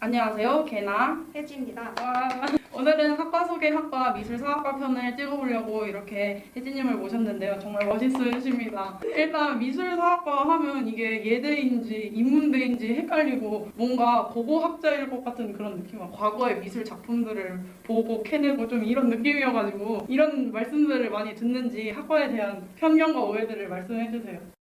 안녕하세요. 개나 혜지입니다. 와, 오늘은 학과 소개 학과 미술사학과 편을 찍어보려고 이렇게 혜진님을 모셨는데요. 정말 멋있으십니다. 일단 미술사학과 하면 이게 예대인지 인문대인지 헷갈리고 뭔가 고고학자일 것 같은 그런 느낌이야. 과거의 미술 작품들을 보고 캐내고 좀 이런 느낌이어가지고 이런 말씀들을 많이 듣는지 학과에 대한 편견과 오해들을 말씀해주세요.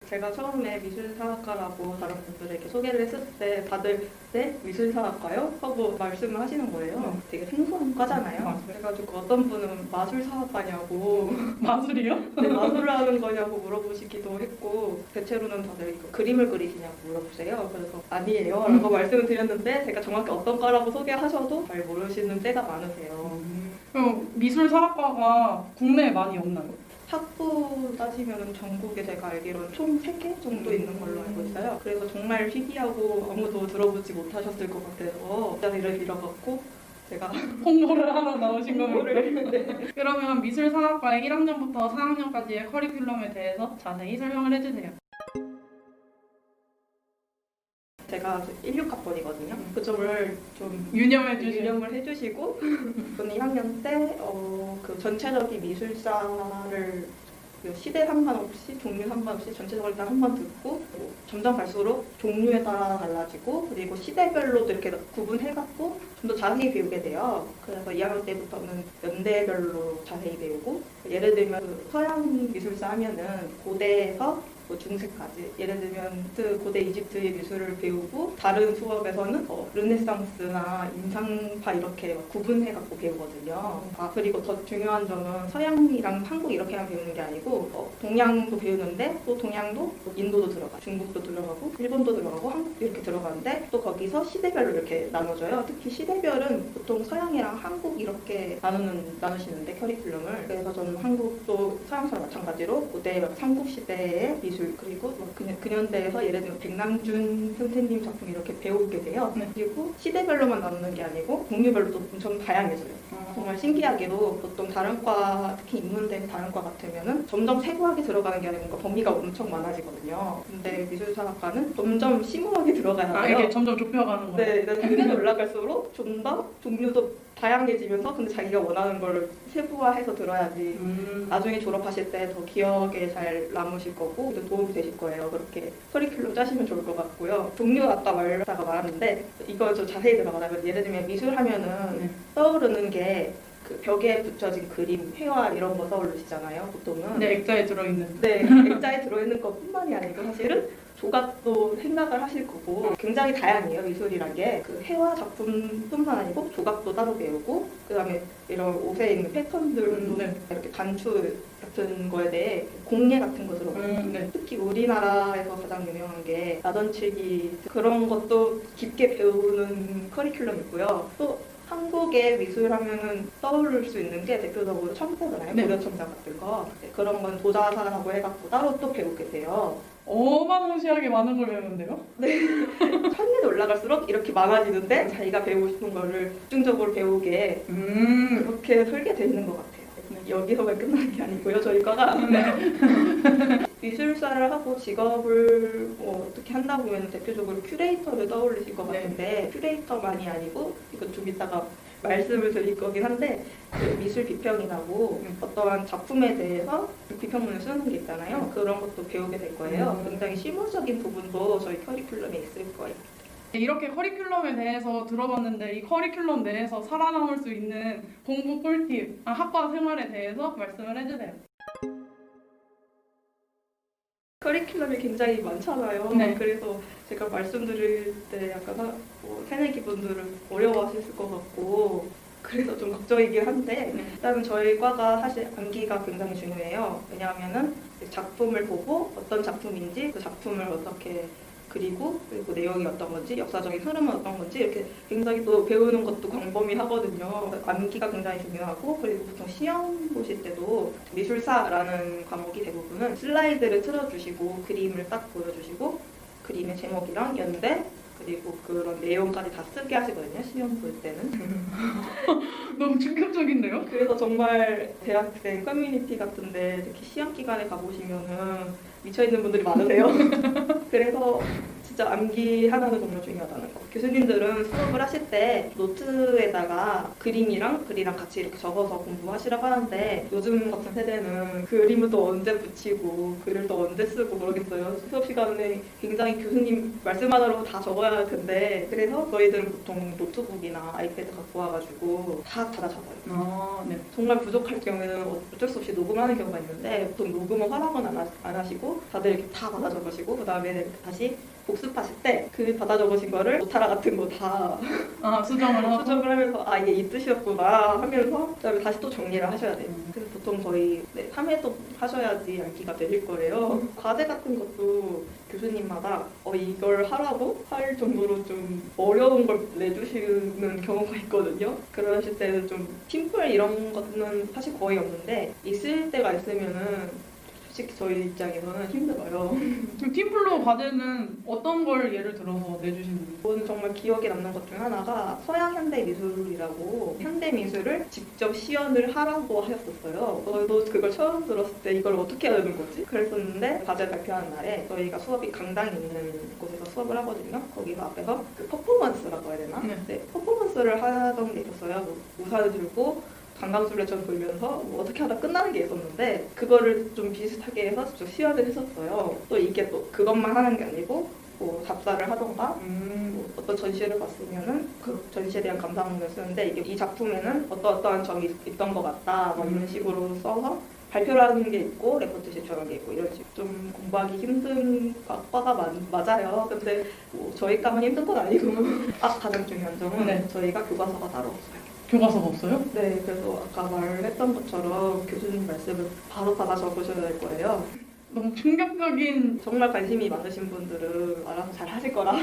제가 처음에 미술사학과라고 다른 분들에게 소개를 했을 때 다들 네? 미술사학과요? 하고 말씀을 하시는 거예요. 되게 생소한 과잖아요. 맞아요. 그래가지고 어떤 분은 마술사학과냐고 마술이요? 네, 마술을 하는 거냐고 물어보시기도 했고 대체로는 다들 이거 그림을 그리시냐고 물어보세요. 그래서 아니에요 라고 말씀을 드렸는데 제가 정확히 어떤 과라고 소개하셔도 잘 모르시는 때가 많으세요. 그럼 미술사학과가 국내에 많이 없나요? 학부 따지면 전국에 제가 알기로는 총 3개 정도 있는 걸로 알고 있어요. 그래서 정말 희귀하고 아무도 들어보지 못하셨을 것 같아서 이 자리를 빌어갖고 제가 홍보를 하러 나오신 겁니다. 네. 그러면 미술사학과의 1학년부터 4학년까지의 커리큘럼에 대해서 자세히 설명을 해주세요. 제가 16학번이거든요. 그 점을 좀 유념을 해주시고 저는 1학년 때 그 전체적인 미술사를 그 시대 상관없이 종류 상관없이 전체적으로 일단 한번 듣고 점점 갈수록 종류에 따라 달라지고 그리고 시대별로도 이렇게 구분해갖고 좀 더 자세히 배우게 돼요. 그래서 2학년 때부터는 연대별로 자세히 배우고 예를 들면 그 서양 미술사 하면은 고대에서 중세까지 예를 들면 고대 이집트의 미술을 배우고 다른 수업에서는 르네상스나 인상파 이렇게 구분해갖고 배우거든요. 그리고 더 중요한 점은 서양이랑 한국 이렇게만 배우는 게 아니고 동양도 배우는데 또 동양도 인도도 들어가 중국도 들어가고 일본도 들어가고 한국도 이렇게 들어가는데 또 거기서 시대별로 이렇게 나눠져요. 특히 시대별은 보통 서양이랑 한국 이렇게 나누시는데 커리큘럼을 그래서 저는 한국도 서양처럼 마찬가지로 고대 삼국시대의 미술 그리고 근현대에서 예를 들면 백남준 선생님 작품 이렇게 배우게 돼요. 그리고 시대별로만 나누는 게 아니고 종류별로도 엄청 다양해져요. 정말 신기하게도 보통 다른 과 특히 인문대 다른 과 같으면은 점점 세부하게 들어가는 게 아니고 범위가 엄청 많아지거든요. 근데 미술사학과는 점점 심오하게 들어가야 돼요. 이게 점점 좁혀가는 거예요? 네, 단계가 올라갈수록 좀 더 종류도 다양해지면서 근데 자기가 원하는 걸 세부화해서 들어야지 나중에 졸업하실 때 더 기억에 잘 남으실 거고 도움이 되실 거예요. 그렇게 커리큘럼 짜시면 좋을 것 같고요. 종류 아까 말했는데 이걸 좀 자세히 들어가자면 예를 들면 미술하면은 떠오르는 게 그 벽에 붙여진 그림, 회화 이런 거 떠오르시잖아요. 보통은 네, 액자에 들어있는. 네, 액자에 들어있는 것뿐만이 아니고 사실은 조각도 생각을 하실 거고 굉장히 다양해요. 미술이란 게 그 회화 작품뿐만 아니고 조각도 따로 배우고 그 다음에 이런 옷에 있는 패턴들도 이렇게 단추 같은 거에 대해 공예 같은 거 들어가요. 특히 우리나라에서 가장 유명한 게 나전칠기 그런 것도 깊게 배우는 커리큘럼 있고요. 또 한국의 미술 하면은 떠오를 수 있는 게 대표적으로 첨자잖아요. 고려 첨자 같은 거. 그런 건 도자사라고 해갖고 따로 또 배우게 돼요. 어마무시하게 많은 걸 배우는데요? 네. 천년이 올라갈수록 이렇게 많아지는데 자기가 배우고 싶은 거를 집중적으로 배우게 그렇게 설계되어 있는 것 같아요. 여기서만 끝나는 게 아니고요. 저희 과가 미술사를 하고 직업을 어떻게 한다고 하면 대표적으로 큐레이터를 떠올리실 것 같은데 큐레이터만이 아니고 이건 좀 이따가 말씀을 드릴 거긴 한데 그 미술 비평이라고 어떠한 작품에 대해서 비평문을 쓰는 게 있잖아요. 그런 것도 배우게 될 거예요. 굉장히 실무적인 부분도 저희 커리큘럼에 있을 거예요. 이렇게 커리큘럼에 대해서 들어봤는데 이 커리큘럼 내에서 살아남을 수 있는 공부 꿀팁, 학과 생활에 대해서 말씀을 해주세요. 커리큘럼이 굉장히 많잖아요. 네. 그래서 제가 말씀드릴 때 약간 새내기 분들은 어려워하실 것 같고 그래서 좀 걱정이긴 한데 일단은 저희 과가 사실 암기가 굉장히 중요해요. 왜냐하면은 작품을 보고 어떤 작품인지 그 작품을 어떻게 그리고 내용이 어떤 건지 역사적인 흐름은 어떤 건지 이렇게 굉장히 또 배우는 것도 광범위하거든요. 암기가 굉장히 중요하고 그리고 보통 시험 보실 때도 미술사라는 과목이 대부분은 슬라이드를 틀어주시고 그림을 딱 보여주시고 그림의 제목이랑 연대 그리고 그런 내용까지 다 쓰게 하시거든요. 시험 볼 때는. 너무 충격적인데요? 그래서 정말 대학생 커뮤니티 같은데 특히 시험 기간에 가보시면은 미쳐있는 분들이 많으세요. 그래서 진짜 암기 하나는 정말 중요하다는 거. 교수님들은 수업을 하실 때 노트에다가 그림이랑 글이랑 같이 이렇게 적어서 공부하시라고 하는데 요즘 같은 세대는 그림을 또 언제 붙이고 글을 또 언제 쓰고 모르겠어요. 수업 시간에 굉장히 교수님 말씀하느라고 다 적어야 할 텐데 그래서 저희들은 보통 노트북이나 아이패드 갖고 와가지고 다 받아 적어요. 네. 정말 부족할 경우에는 어쩔 수 없이 녹음하는 경우가 있는데 보통 녹음은 허락은 안 하시고 다들 이렇게 다 받아 적으시고 그 다음에 다시 복습하실 때 그 받아 적으신 거를 노타라 같은 거 다 수정을 하고. 수정을 하면서 아 이게 이 뜻이었구나 하면서 그다음에 다시 또 정리를 하셔야 돼요. 그래서 보통 거의 3회도 하셔야지 암기가 되실 거래요. 과제 같은 것도 교수님마다 이걸 하라고 할 정도로 좀 어려운 걸 내주시는 경우가 있거든요. 그러실 때는 좀 팀플 이런 거는 사실 거의 없는데 있을 때가 있으면은 솔직히 저희 입장에서는 힘들어요. 그럼 팀플로 과제는 어떤 걸 예를 들어서 내주시는 거예요? 저는 정말 기억에 남는 것 중 하나가 서양 현대 미술이라고 현대 미술을 직접 시연을 하라고 하셨었어요. 저도 그걸 처음 들었을 때 이걸 어떻게 해야 되는 거지? 그랬었는데 과제 발표하는 날에 저희가 수업이 강당이 있는 곳에서 수업을 하거든요. 거기서 앞에서 그 퍼포먼스라고 해야 되나? 네, 퍼포먼스를 하던 게 있었어요. 뭐 우산을 들고 강강술래처럼 돌면서 뭐 어떻게 하다 끝나는 게 있었는데 그거를 좀 비슷하게 해서 좀 시연을 했었어요. 또 이게 또 그것만 하는 게 아니고 뭐 답사를 하던가 뭐 어떤 전시를 봤으면은 그 전시에 대한 감상문을 쓰는데 이게 이 작품에는 어떠한 점이 있던 것 같다 뭐 이런 식으로 써서 발표를 하는 게 있고 레포트시처럼 게 있고 이런 식으로 좀 공부하기 힘든 과가 맞아요. 근데 뭐 저희 과만 힘든 건 아니고 가장 중요한 점은 저희가 교과서가 따로 없어요. 교과서가 없어요? 네, 그래서 아까 말했던 것처럼 교수님 말씀을 바로 받아 적으셔야 될 거예요. 너무 충격적인. 정말 관심이 많으신 분들은 알아서 잘 하실 거라.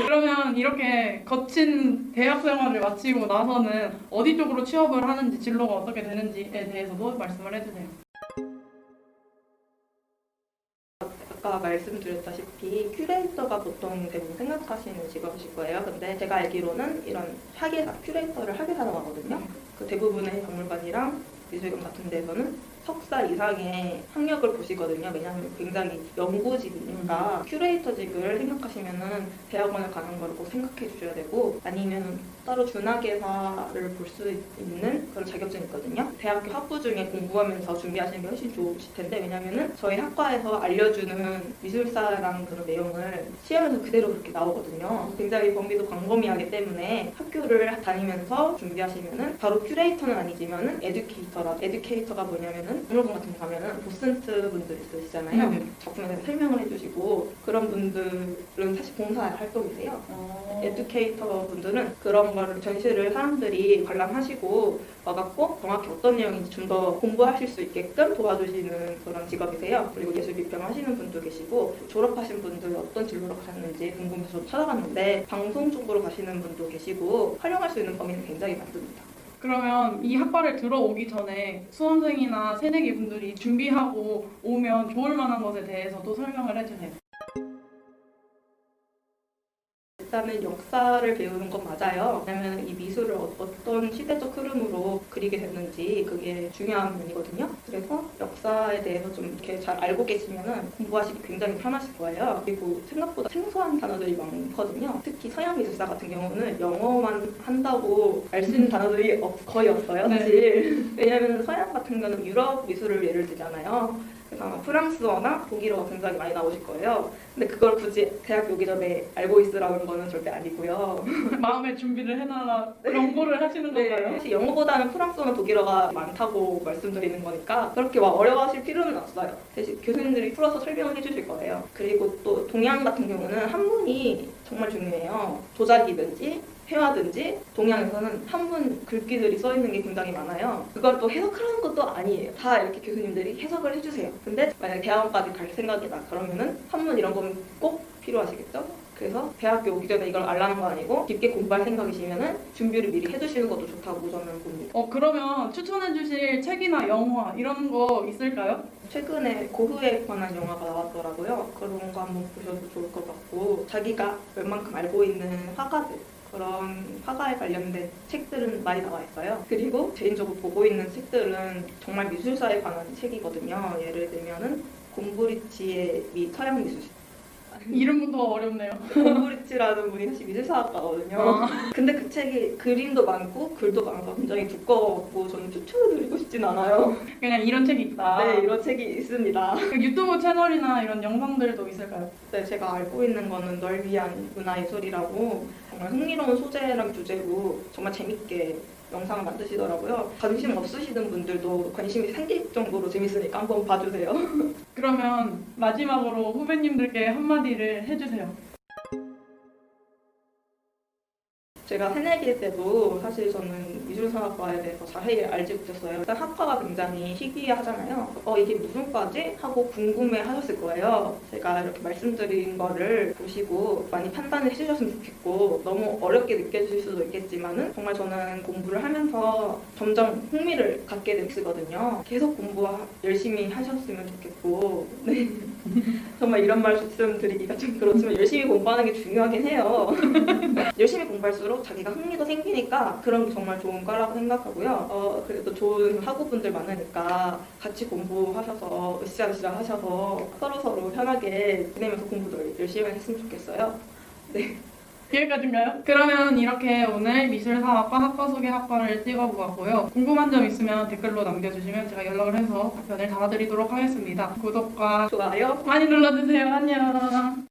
그러면 이렇게 거친 대학 생활을 마치고 나서는 어디 쪽으로 취업을 하는지 진로가 어떻게 되는지에 대해서도 말씀을 해주세요. 아까 말씀드렸다시피 큐레이터가 보통 대부분 생각하시는 직업이실 거예요. 근데 제가 알기로는 이런 학예사, 큐레이터를 학예사라고 하거든요. 그 대부분의 박물관이랑 미술관 같은 데서는 석사 이상의 학력을 보시거든요. 왜냐하면 굉장히 연구직이니까 큐레이터직을 생각하시면은 대학원을 가는 걸 꼭 생각해 주셔야 되고 아니면 따로 준학예사를 볼 수 있는 그런 자격증이 있거든요. 대학교 학부 중에 공부하면서 준비하시는 게 훨씬 좋으실 텐데 왜냐면은 저희 학과에서 알려주는 미술사랑 그런 내용을 시험에서 그대로 그렇게 나오거든요. 굉장히 범위도 광범위하기 때문에 학교를 다니면서 준비하시면은 바로 큐레이터는 아니지만은 에듀케이터가 뭐냐면은 박물관 같은 데 가면은 도슨트 분들 있으시잖아요. 작품에 대해서 설명을 해주시고 그런 분들은 사실 봉사 활동이세요. 에듀케이터 분들은 그런 거를 전시를 사람들이 관람하시고 와갖고 정확히 어떤 내용인지 좀 더 공부하실 수 있게끔 도와주시는 그런 직업이세요. 그리고 예술 비평 하시는 분도 계시고 졸업하신 분들 어떤 진로로 가셨는지 궁금해서 찾아갔는데 방송 쪽으로 가시는 분도 계시고 활용할 수 있는 범위는 굉장히 많습니다. 그러면 이 학과를 들어오기 전에 수험생이나 새내기 분들이 준비하고 오면 좋을 만한 것에 대해서도 설명을 해주세요. 일단은 역사를 배우는 건 맞아요. 왜냐면 이 미술을 어떤 시대적 흐름으로 그리게 됐는지 그게 중요한 면이거든요. 그래서 역사에 대해서 좀 이렇게 잘 알고 계시면은 공부하시기 굉장히 편하실 거예요. 그리고 생각보다 생소한 단어들이 많거든요. 특히 서양 미술사 같은 경우는 영어만 한다고 알 수 있는 단어들이 거의 없어요, 사실. 왜냐면 서양 같은 경우는 유럽 미술을 예를 들잖아요. 그래서 프랑스어나 독일어가 굉장히 많이 나오실 거예요. 근데 그걸 굳이 대학 오기 전에 알고 있으라는 거는 절대 아니고요. 마음의 준비를 해놔라 연구를 하시는 건가요? 사실 영어보다는 프랑스어나 독일어가 많다고 말씀드리는 거니까 그렇게 막 어려워하실 필요는 없어요. 대신 교수님들이 풀어서 설명을 해주실 거예요. 그리고 또 동양 같은 경우는 한문이 정말 중요해요. 도자기든지 회화든지 동양에서는 한문 글귀들이 써 있는 게 굉장히 많아요. 그걸 또 해석하는 것도 아니에요. 다 이렇게 교수님들이 해석을 해주세요. 근데 만약에 대학원까지 갈 생각이다 그러면은 한문 이런 거는 꼭 필요하시겠죠? 그래서 대학교 오기 전에 이걸 알라는 건 아니고 깊게 공부할 생각이시면은 준비를 미리 해두시는 것도 좋다고 저는 봅니다. 그러면 추천해주실 책이나 영화 이런 거 있을까요? 최근에 고흐에 관한 영화가 나왔더라고요. 그런 거 한번 보셔도 좋을 것 같고 자기가 웬만큼 알고 있는 화가들 그런 화가에 관련된 책들은 많이 나와 있어요. 그리고 개인적으로 보고 있는 책들은 정말 미술사에 관한 책이거든요. 예를 들면은 곰브리치의 서양 미술 이름부터 어렵네요. 고브리치라는 분이 사실 미술사학과거든요. 근데 그 책이 그림도 많고 글도 많아서 굉장히 두꺼워갖고 저는 추천해드리고 싶진 않아요. 그냥 이런 책이 있다. 네, 이런 책이 있습니다. 유튜브 채널이나 이런 영상들도 있을까요? 네, 제가 알고 있는 거는 널 위한 문화예술이라고 정말 흥미로운 소재랑 주제로 정말 재밌게 영상을 만드시더라고요. 관심 없으시던 분들도 관심이 생길 정도로 재밌으니까 한번 봐주세요. 그러면 마지막으로 후배님들께 한마디를 해주세요. 제가 새내기 때도 사실 저는 미술사학과에 대해서 자세히 알지 못했어요. 일단 학과가 굉장히 희귀하잖아요. 이게 무슨 과지? 하고 궁금해 하셨을 거예요. 제가 이렇게 말씀드린 거를 보시고 많이 판단을 해주셨으면 좋겠고 너무 어렵게 느껴질 수도 있겠지만은 정말 저는 공부를 하면서 점점 흥미를 갖게 됐거든요. 계속 공부 열심히 하셨으면 좋겠고 네. 정말 이런 말씀 드리기가 좀 그렇지만 열심히 공부하는 게 중요하긴 해요. 열심히 공부할수록 자기가 흥미도 생기니까 그런 게 정말 좋은 거라고 생각하고요. 그래도 좋은 학우분들 많으니까 같이 공부하셔서 으쌰으쌰 하셔서 서로서로 편하게 지내면서 공부도 열심히 했으면 좋겠어요. 네. 여기까지인가요? 그러면 이렇게 오늘 미술사학과 학과 소개 학과를 찍어보았고요. 궁금한 점 있으면 댓글로 남겨주시면 제가 연락을 해서 답변을 달아드리도록 하겠습니다. 구독과 좋아요. 많이 눌러주세요. 안녕.